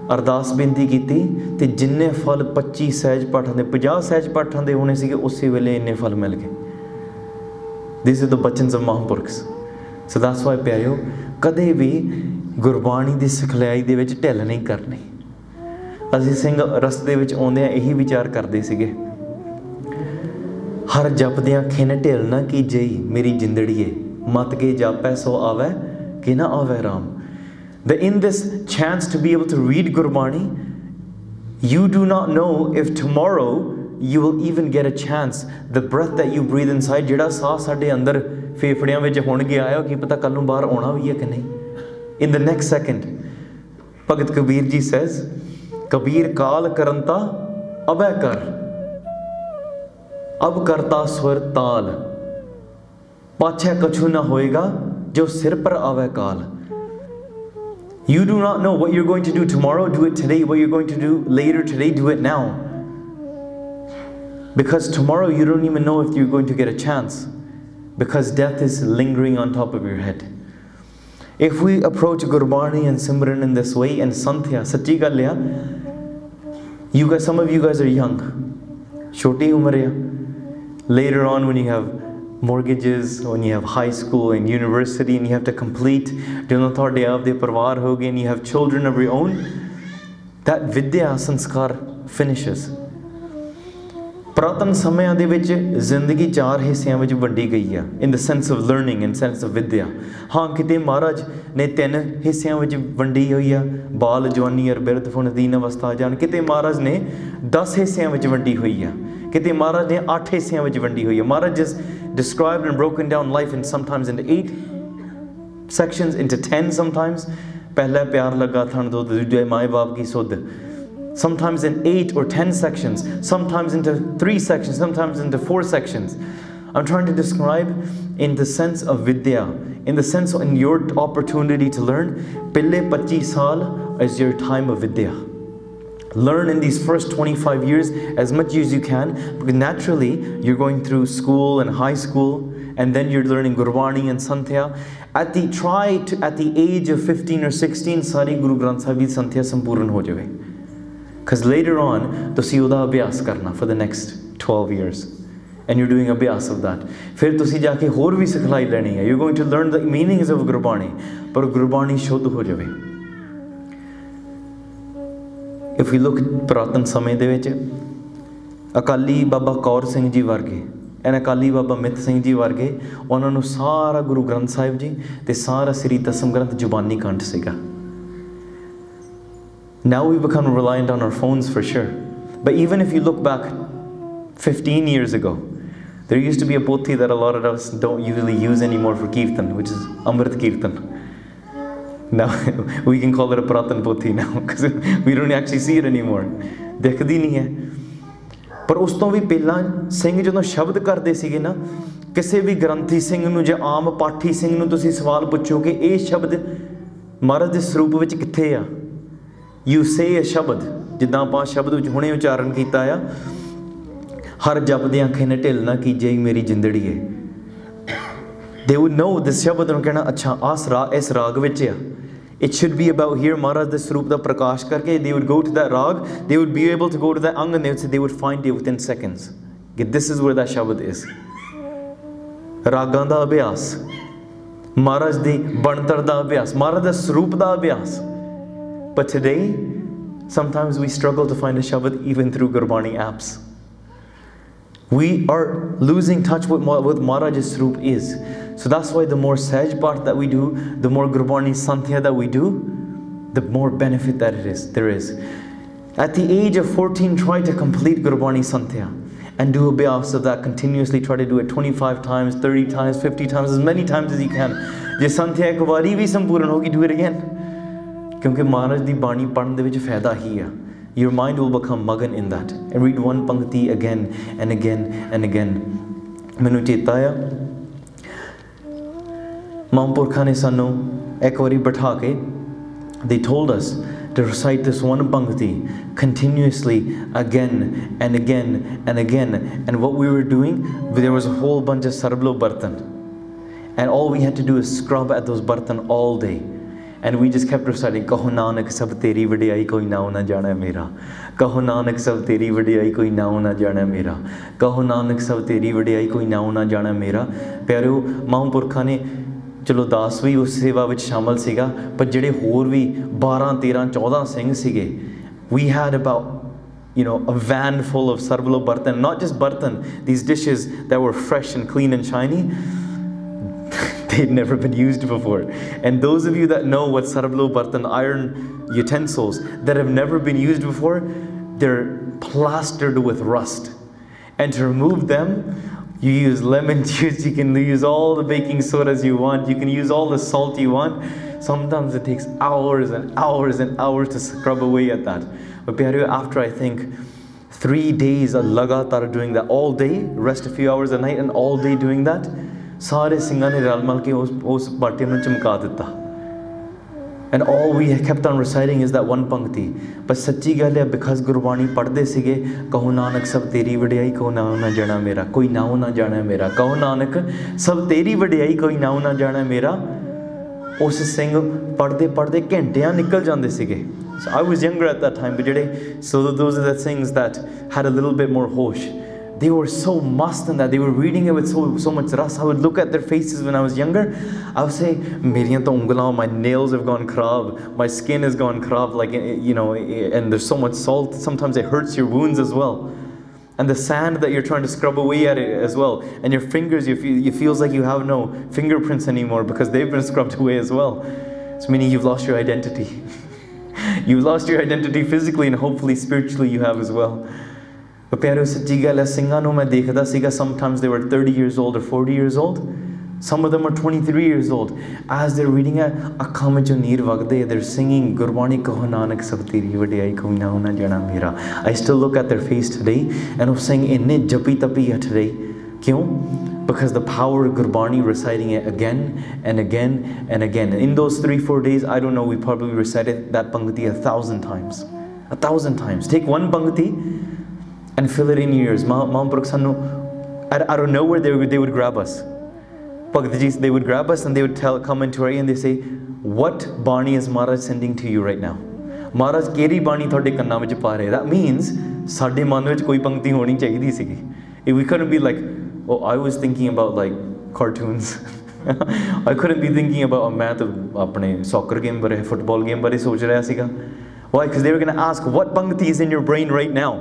Ardas binti kiti, te jinne phal 25 Sahaj Path de, 50 Sahaj Path de hone sige, usse vele inne phal mil gaye. These are the bachans of Mahapurukhs. So that's why pyareo, kade bhi Gurbani di sikhlai de vich ਢਿੱਲ ਨਹੀਂ ਕਰਨੀ. ਅਸੀਂ ਸਿੰਘ ਰਸਤੇ ਵਿੱਚ ਆਉਂਦੇ ਆ ਇਹੀ ਵਿਚਾਰ ਕਰਦੇ ਸੀਗੇ, ਹਰ ਜਪਦਿਆਂ ਖਿਨ ਢਿੱਲ ਨਾ ਕੀਜੇ ਮੇਰੀ ਜਿੰਦੜੀਏ, ਮਤ ਕੇ ਜਾਪੈ ਸੋ ਆਵੈ ਕਿ ਨਾ ਆਵੈ Ram. That in this chance to be able to read Gurbani, you do not know if tomorrow you will even get a chance. The breath that you breathe inside, ਜਿਹੜਾ ਸਾਹ ਸਾਡੇ ਅੰਦਰ ਫੇਫੜਿਆਂ ਵਿੱਚ ਹੁਣ ਗਿਆ ਆਇਆ, ਕੀ ਪਤਾ ਕੱਲ ਨੂੰ ਬਾਹਰ ਆਉਣਾ ਵੀ ਹੈ ਕਿ ਨਹੀਂ. In the next second, Bhagat Kabir ji says, Kabir kaal karanta abhay kar, ab karta swar taal, pache kachu na hoega jo sir par aave kaal. You do not know what you're going to do tomorrow, do it today. What you're going to do later today, do it now. Because tomorrow you don't even know if you're going to get a chance, because death is lingering on top of your head. If we approach Gurbani and Simran in this way, and Santhiya, sachi gal hai, you guys, some of you guys are young, choti umar hai. Later on, when you have mortgages, when you have high school and university, and you have to complete, and you have children of your own, that vidya sanskar finishes. Pratan ਸਮਿਆਂ ਦੇ ਵਿੱਚ ਜ਼ਿੰਦਗੀ 4 ਹਿੱਸਿਆਂ ਵਿੱਚ ਵੰਡੀ ਗਈ ਆ, in the sense of learning and sense of vidya. ਹਾਂ ਕਿਤੇ ਮਹਾਰਾਜ ਨੇ 3 ਹਿੱਸਿਆਂ ਵਿੱਚ ਵੰਡੀ ਹੋਈ ਆ, ਬਾਲ ਜਵਾਨੀ ਅਰ ਬਿਰਧ ਫੁਨ ਦੀਨ ਅਵਸਥਾ ਜਾਨ. ਕਿਤੇ ਮਹਾਰਾਜ ਨੇ 10 ਹਿੱਸਿਆਂ ਵਿੱਚ ਵੰਡੀ ਹੋਈ ਆ, ਕਿਤੇ ਮਹਾਰਾਜ ਨੇ 8 ਹਿੱਸਿਆਂ ਵਿੱਚ ਵੰਡੀ ਹੋਈ ਆ. Maharaj just described and broken down life in sometimes into 8 sections, into 10 sometimes. ਪਹਿਲਾ ਪਿਆਰ ਲੱਗਾ ਥਣ ਦੋ, ਦੂਜੇ ਮਾਏ ਬਾਪ ਕੀ ਸੁਧ. Sometimes in 8 or 10 sections, sometimes into 3 sections, sometimes into 4 sections. I'm trying to describe in the sense of vidya, in the sense in your opportunity to learn. Pille 25 saal is your time of vidya. Learn in these first 25 years as much as you can, because naturally you're going through school and high school, and then you're learning Gurbani and Santhiya. At the age of 15 or 16, sari Guru Granth Sahib di Santhiya sampurn ho jave. Because later on, tusi uda abhyas karna for the next 12 years. And you're doing abhyas of that. Fir tusi jaake hor vi sikhlai leni hai. You're going to learn the meanings of Gurbani, but Gurbani shuddh ho jave. If we look at Puratan Samay de vich, Akali Baba Kaur Singh Ji varge and Akali Baba Mit Singh Ji varge, ਉਹਨਾਂ ਨੂੰ ਸਾਰਾ Guru Granth Sahib Ji ਤੇ ਸਾਰਾ Sri Dasam Granth ਜ਼ੁਬਾਨੀ ਕੰਠ ਸੀਗਾ. Now we become reliant on our phones for sure. But even if you look back 15 years ago, there used to be a pothi that a lot of us don't usually use anymore for Kirtan, which is Amrit Kirtan. Now we can call it a Puratan pothi now because we don't actually see it anymore. ਦਿਖਦੀ ਨਹੀਂ ਹੈ. ਪਰ ਉਸ ਤੋਂ ਵੀ ਪਹਿਲਾਂ ਸਿੰਘ ਜਦੋਂ ਸ਼ਬਦ ਕਰਦੇ ਸੀਗੇ ਨਾ, ਕਿਸੇ ਵੀ ਗ੍ਰੰਥੀ ਸਿੰਘ ਨੂੰ ਜਾਂ ਆਮ ਪਾਠੀ ਸਿੰਘ ਨੂੰ ਤੁਸੀਂ ਸਵਾਲ ਪੁੱਛੋ ਕਿ ਇਹ ਸ਼ਬਦ ਮਹਾਰਾਜ ਦੇ ਸਰੂਪ ਵਿੱਚ ਕਿੱਥੇ ਆ, ਯੂ ਸੇ ਅ ਸ਼ਬਦ, ਜਿੱਦਾਂ ਆਪਾਂ ਸ਼ਬਦ ਵਿੱਚ ਹੁਣੇ ਉਚਾਰਨ ਕੀਤਾ ਆ, ਹਰ ਜਪਦਿਆਂ ਖਿਨ ਢਿੱਲ ਨਾ ਕੀਜੇ ਮੇਰੀ ਜਿੰਦੜੀਏ. They would know this ਸ਼ਬਦ ਨੂੰ ਕਹਿਣਾ ਅੱਛਾ ਇਸ ਰਾਗ ਵਿੱਚ ਆ. It should be about here, Maharaj the Swarup da Prakash karke. They would go to that rag, they would be able to go to that ang, and they would find it within seconds. This is where that Shabad is. Ragan da abhyas, Maharaj the Bantar da abhyas, Maharaj the Swarup da abhyas. But today, sometimes we struggle to find a Shabad even through Gurbani apps. We are losing touch with what Maharaj's Swarup is. So that's why the more Sahaj part that we do, the more Gurbani Santhiya that we do, the more benefit that there is. At the age of 14, try to complete Gurbani Santhiya and do abhyas of that continuously. Try to do it 25 times, 30 times, 50 times, as many times as you can. Je Santhiya ek wari bhi sampurn hogi, do it again. Kyunki Maharaj di Bani padhn de vich fayda hi hai. Your mind will become magan in that. And read one pankti again and again and again. Manu cheta aya Mahampurkha ne sanu ek wari bitha ke, they told us to recite this one pankti continuously again and again and again. And what we were doing, there was a whole bunch of sarblo bartan, and all we had to do is scrub at those bartan all day. And we just kept reciting, Kaho Nanak sab teri vadiyai koi naam na jana mera. Kaho Nanak sab teri vadiyai koi naam na jana mera. Kaho Nanak sab teri vadiyai koi naam na jana mera. Pyareo, Mahampurkha ne ਚਲੋ ਦਾਸ ਵੀ ਉਸ ਸੇਵਾ ਵਿੱਚ ਸ਼ਾਮਲ ਸੀਗਾ, ਪਰ ਜਿਹੜੇ ਹੋਰ ਵੀ 12, 13, 14 ਸਿੰਘ ਸੀਗੇ, we had about a van full of sarvalo bartan, not just bartan, these dishes that were fresh and clean and shiny. They'd never been used before. And those of you that know what sarvalo bartan, iron utensils that have never been used before, they're plastered with rust. And to remove them, you use lemon juice, you can use all the baking sodas you want, you can use all the salt you want. Sometimes it takes hours and hours and hours to scrub away at that. But after I think 3 days of lagatar doing that all day, rest a few hours a night and all day doing that, sare singha ne ral mal ke us baatte nu chamka ditta. And all we kept on reciting is that one pankti. But sachi gal hai, because Gurbani padde sige, Kaho Nanak sab teri vadiyai ko naam na jana mera, koi naam na jana mera. Kaho Nanak sab teri vadiyai koi naam na jana mera. Us singh padde ghantiyan nikal jande sige. So I was younger at that time, but so those are the things that had a little bit more hosh. They were so must in that. They were reading it with so much ras. I would look at their faces when I was younger. I would say, Meriyan to unglan, my nails have gone kharab, my skin has gone kharab, and there's so much salt. Sometimes it hurts your wounds as well. And the sand that you're trying to scrub away at it as well. And your fingers, you feels like you have no fingerprints anymore because they've been scrubbed away as well. It's meaning you've lost your identity. You've lost your identity physically, and hopefully spiritually you have as well. But pyaro sachi gal hai, singha nu main dekhda siga, sometimes they were 30 years old or 40 years old. Some of them are 23 years old. As they're reading it, akkhan mein jo neer vagde, they're singing Gurbani Kaho Nanak sab teri vadiyai koi naam na jana mera. I still look at their face today and I'm saying inne japi tapi hai today. Kyun? because the power of Gurbani, reciting it again and again and again. In those 3-4 days, I don't know, we probably recited that Pangati 1,000 times. 1,000 times. Take one Pangati and fill it in your ears. Out of nowhere, they would grab us. They would grab us and they would come into our ear and they say, what Bani is Maharaj sending to you right now? Maharaj keri Bani thode kanna vich pa rahe. That means sade man vich koi Pangti honi chahidi sigi. If we couldn't be like, oh, I was thinking about like cartoons. I couldn't be thinking about math apne soccer game bare, football game bare soch raha siga. Why? Because they were going to ask, what Pangti is in your brain right now?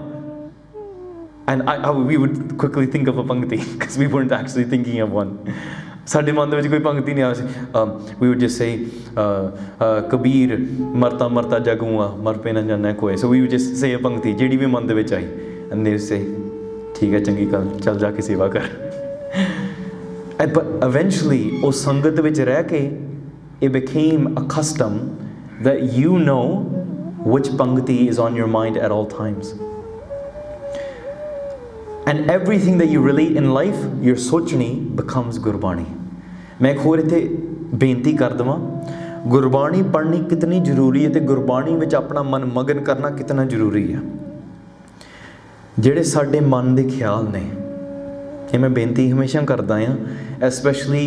And we would quickly think of a Pangti because we weren't actually thinking of one. We would just say, Kabir, marta marta jagunga, marpe na janna koi. So we would just say a Pangti, jedi bhi man de vich aayi. And they would say, theek hai changi kal, chal ja ke seva kar. But eventually, o sangat vich reh ke, it became a custom that you know which Pangti is on your mind at all times. And everything that you relate in life, your sochni becomes Gurbani. मैं एक होर इत्थे बेनती कर देवां, गुरबाणी पढ़नी कितनी जरूरी है ते गुरबाणी विच अपना मन मगन करना कितना जरूरी है. जिहड़े साडे मन दे ख्याल ने, ये मैं बेनती हमेशा करदा हां, especially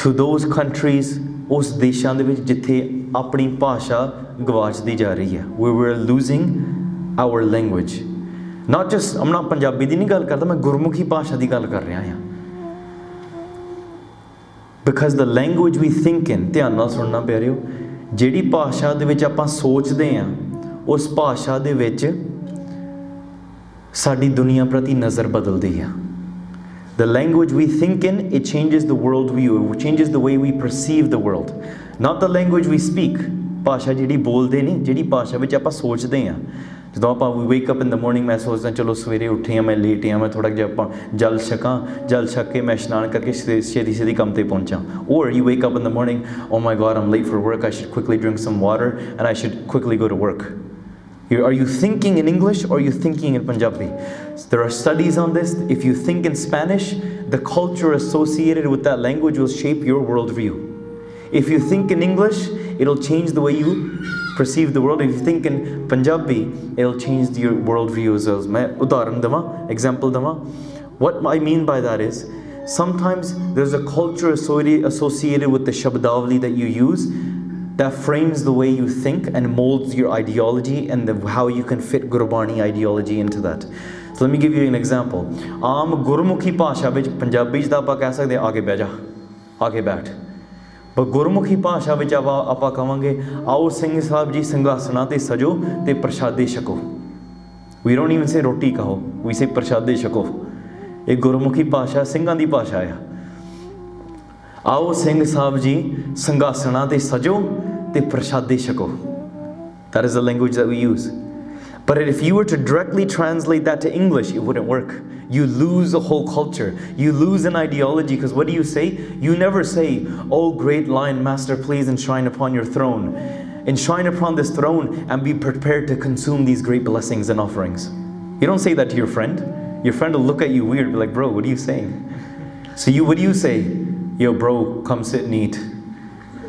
to those countries, उस देशां दे विच जिथे अपनी भाषा गवाचदी जा रही है, where we're losing our language. Not just, I'm not Punjabi दी नहीं गल करदा, मैं गुरमुखी भाषा दी गल कर रहा हां. Because the language we think in, ध्यान नाल सुनना प्यारियो, जिहड़ी भाषा दे विच आपां सोचदे हां, उस भाषा दे विच साडी दुनिया प्रति नज़र बदलदी है. The language we think in, it changes the world view, it changes the way we perceive the world. Not the language we speak. भाषा जिहड़ी बोलदे नहीं, जिहड़ी भाषा विच आपां सोचदे हां. ਜਦੋਂ ਆਪਾਂ we wake up in the morning, मैं सोचदा चलो सवेरे उठे हैं, मैं लेट हैं, मैं थोड़ा जिहा ਆਪਾਂ जल छकां, जल छक के मैं इशनान करके छेती छेती काम ते पहुंचा. Or you wake up in the morning, oh my God, I'm late for work, I should quickly drink some water and I should quickly go to work. Are you thinking in English or are you thinking in Punjabi? There are studies on this. If you think in Spanish, the culture associated with that language will shape your worldview. If you think in English, it'll change the way you perceive the world. If you think in Punjabi, it'll change your worldview as well. मैं उदाहरण देवां, example Devan. What I mean by that is, sometimes there's a culture associated with the shabdavali that you use that frames the way you think and molds your ideology and how you can fit Gurbani ideology into that. So let me give you an example. आम गुरमुखी भाषा विच पंजाबी च आपां कह सकदे आगे बैठ जा, आगे बैठ. पर गुरमुखी भाषा विच आपां कहांगे आओ सिंह साहब जी संघासना ते सजो ते प्रशादे छको. We don't even say रोटी कहो, we say प्रशादे छको. एक गुरमुखी भाषा सिंघां दी भाषा है. आओ सिंह साहब जी संघासना ते सजो ते प्रशादे छको. That is the language that we use. But if you were to directly translate that to English, it wouldn't work. You lose the whole culture. You lose an ideology, because what do you say? You never say, oh great lion master, please enshrine upon your throne. Enshrine upon this throne and be prepared to consume these great blessings and offerings. You don't say that to your friend. Your friend will look at you weird, be like, bro, what are you saying? So what do you say? Yo bro, come sit and eat.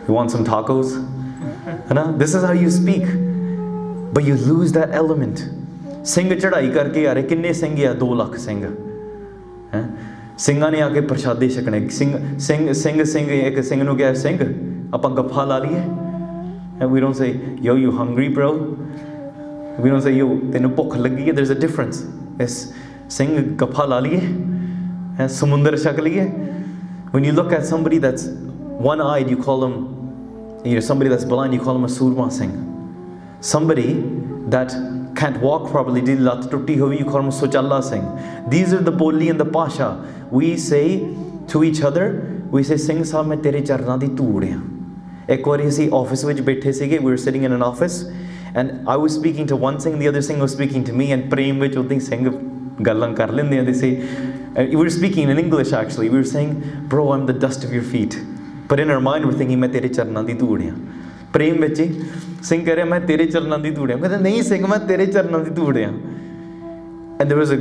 You want some tacos? This is how you speak. But you lose that element. Singh ਚੜਾਈ ਕਰਕੇ ਆ ਰਹੇ, ਕਿੰਨੇ ਸਿੰਘ ਆ? 2 ਲੱਖ ਸਿੰਘ ਹੈ. ਸਿੰਘਾਂ ਨੇ ਆ ਕੇ ਪ੍ਰਸ਼ਾਦੇ ਛਕਣੇ. ਸਿੰਘ ਇੱਕ ਸਿੰਘ ਨੂੰ ਕਿਹਾ, ਸਿੰਘ ਆਪਾਂ ਗੱਫਾ ਲਾ ਲਈਏ. And we don't say, yo, you hungry bro? We don't say, yo, ਤੈਨੂੰ ਭੁੱਖ ਲੱਗੀ ਹੈ. There's a difference. Yes, Singh ਗੱਫਾ ਲਾ ਲਈਏ, ਸਮੁੰਦਰ ਛਕ ਲਈਏ. When you look at somebody that's one-eyed, you call them, somebody that's blind, you call them a surma singh. Somebody that can't walk properly, lat tutti hovi, you call him Sochalla Singh. These are the boli and the pasha. We say to each other, we say, Singh Sahab, मैं तेरे चरना दी धूड़ हां. एक बारी असीं office विच बैठे सीगे, we were sitting in an office and I was speaking to one Singh, the other Singh was speaking to me, and prem विच उदी Singh गल्लां कर लैंदे आ. They say, we were speaking in English actually. We were saying, bro, I'm the dust of your feet. But in our mind we're thinking, मैं तेरे चरना दी धूड़ हां. प्रेम ਵਿੱਚ ਸਿੰਘ ਕਹ ਰਿਹਾ ਮੈਂ ਤੇਰੇ ਚਰਨਾਂ ਦੀ ਧੂੜ ਹਾਂ. ਕਹਿੰਦਾ ਨਹੀਂ ਸਿੰਘ ਮੈਂ ਤੇਰੇ ਚਰਨਾਂ ਦੀ ਧੂੜ ਹਾਂ. And there was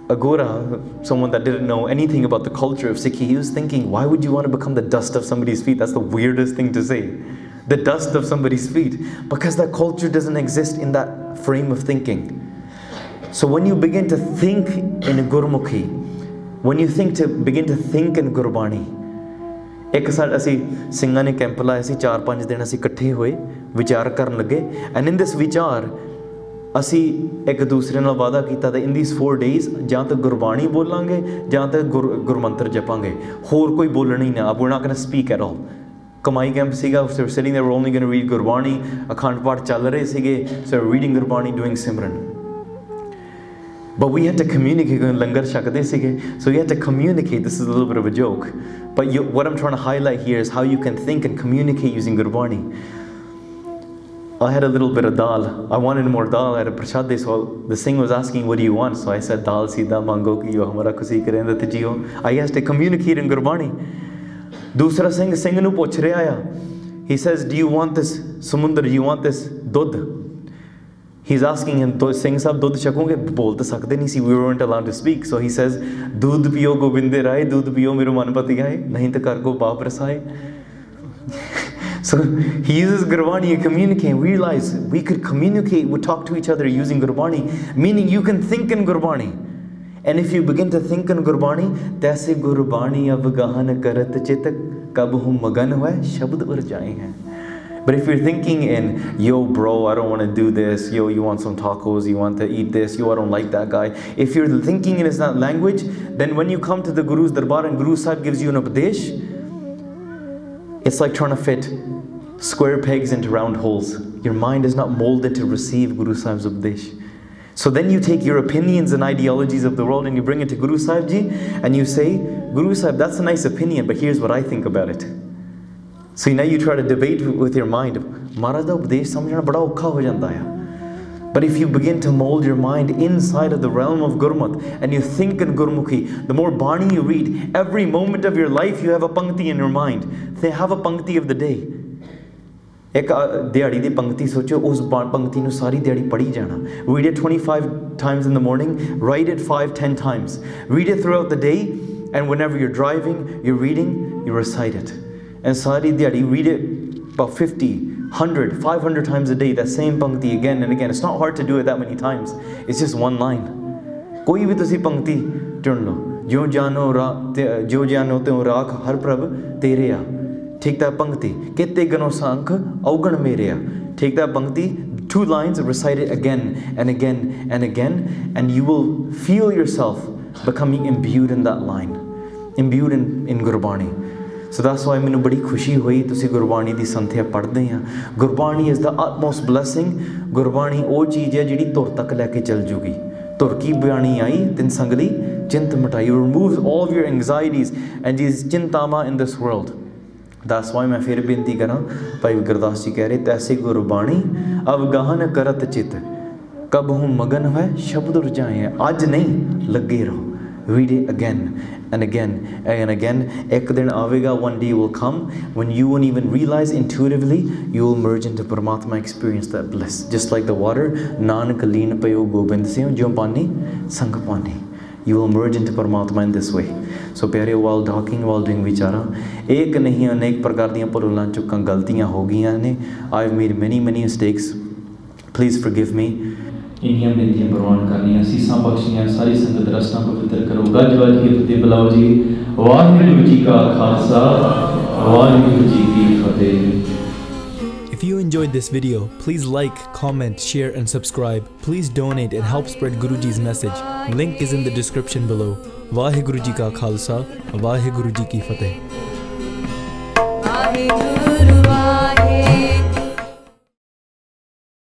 a Gora, someone that didn't know anything about the culture of Sikhi, he was thinking, why would you want to become the dust of somebody's feet? That's the weirdest thing to say. The dust of somebody's feet. Because that culture doesn't exist in that frame of thinking. So when you begin to think in Gurmukhi, when you begin to think in Gurbani, एक साथ असी सिंघां ने camp लाया सी 4-5 दिन असी इकट्ठे हुए विचार करन लगे एंड इन दिस विचार असी एक दूसरे नाल वादा कीता इन these 4 days जां तो गुरबाणी बोलांगे जां तो गुरमंत्र जपांगे होर कोई बोलना ही ना we're not going to speak at all कमाई कैंप सीगा so we're sitting there we're only going to read Gurbani अखंड पाठ चल रहे सीगे so we're reading Gurbani doing Simran. But we had to communicate, langar shakde sige. So we had to communicate. This is a little bit of a joke. But what I'm trying to highlight here is how you can think and communicate using Gurbani. I had a little bit of dal. I wanted more dal. I had a prashad. So the Singh was asking, what do you want? So I said, dal sida mango ki yo hamara kusi karenda tajiyo. I has to communicate in Gurbani. Dusra Singh nu puch reha aya. He says, do you want this samundar? Do you want this dudh? He's asking him, Singh sahab, dudh chakonge? Bol to sakde nahi si, we weren't allowed to speak. So he says, dudh piyo govinde rai, dudh piyo mero manpati gai, nahi to kar ko baap rasai. So he uses Gurbani and communicate. We realize we could communicate, we talk to each other using Gurbani, meaning you can think in Gurbani. And if you begin to think in Gurbani, taise Gurbani ab gahan karat chit kab hum magan hoy shabd ur jaye hain. But if you're thinking in, yo bro, I don't want to do this, yo you want some tacos, you want to eat this, yo I don't like that guy. If you're thinking in that language, then when you come to the Guru's Darbar and Guru Sahib gives you an upadesh, it's like trying to fit square pegs into round holes. Your mind is not molded to receive Guru Sahib's upadesh. So then you take your opinions and ideologies of the world and you bring it to Guru Sahib Ji and you say, Guru Sahib, that's a nice opinion, but here's what I think about it. So now you try to debate with your mind. But if you begin to mold your mind inside of the realm of Gurmat and you think in Gurmukhi, the more Bani you read, every moment of your life you have a pankti in your mind. They have a pankti of the day. एक दिहाड़ी दी पंक्ति सोचो उस पंक्ति नु सारी दिहाड़ी पढ़ी जाना. Read it 25 times in the morning, write it 5-10 times. Read it throughout the day, and whenever you're driving, you're reading, you recite it. And sari diyadi, read it about 50, 100, 500 times a day, that same pankti again and again. It's not hard to do it that many times. It's just one line. Koi bhi tusi pankti chun lo. Jo jano te rakh har prabh tereya. Take that pankti. Kitte gano sankh augan mereya. Take that pankti, 2 lines, recite it again and again and again, and you will feel yourself becoming imbued in that line. Imbued in Gurbani. So that's why मैंने बड़ी खुशी हुई तुसी गुरबाणी दी संथिया पढ़दे हैं. Gurbani is the utmost blessing. Gurbani वो चीज़ है जिहड़ी तुर तक लेके चल जूगी. तुर की बाणी आई तिन संगली चिंत मिटाई. It removes all of your anxieties and these चिंतावां in this world. That's why मैं फिर बेनती करा भाई गुरदास जी कह रहे तैसे गुरबाणी अब गहन करत चित कब हूँ मगन है शब्द उर जाए आज नहीं लगे रहो. Read it again and again and again. Ek din avega, one day will come when you won't even realize intuitively you will merge into Paramatma, experience that bliss. Just like the water, Nanak leen payo gobind singh jo pani sang pani. You will merge into Paramatma in this way. So pyare, while talking, while doing vichara, ek nahi anek prakar diyan purulan chukkan galtiyan ho giyan ne. I've made many mistakes. Please forgive me. इन्हीं बेनतियां प्रवान करनियां सीसां बख्शियां सारी संगत रस्तां पवित्र करो. गज वज के फतेह बुलाओ जी. वाहिगुरू जी का खालसा वाहिगुरू जी की फतेह. If you enjoyed this video, please like, comment, share and subscribe. Please donate and help spread Guruji's message. Link is in the description below. Vaheguru Ji ka Khalsa, Vaheguru Ji ki Fateh.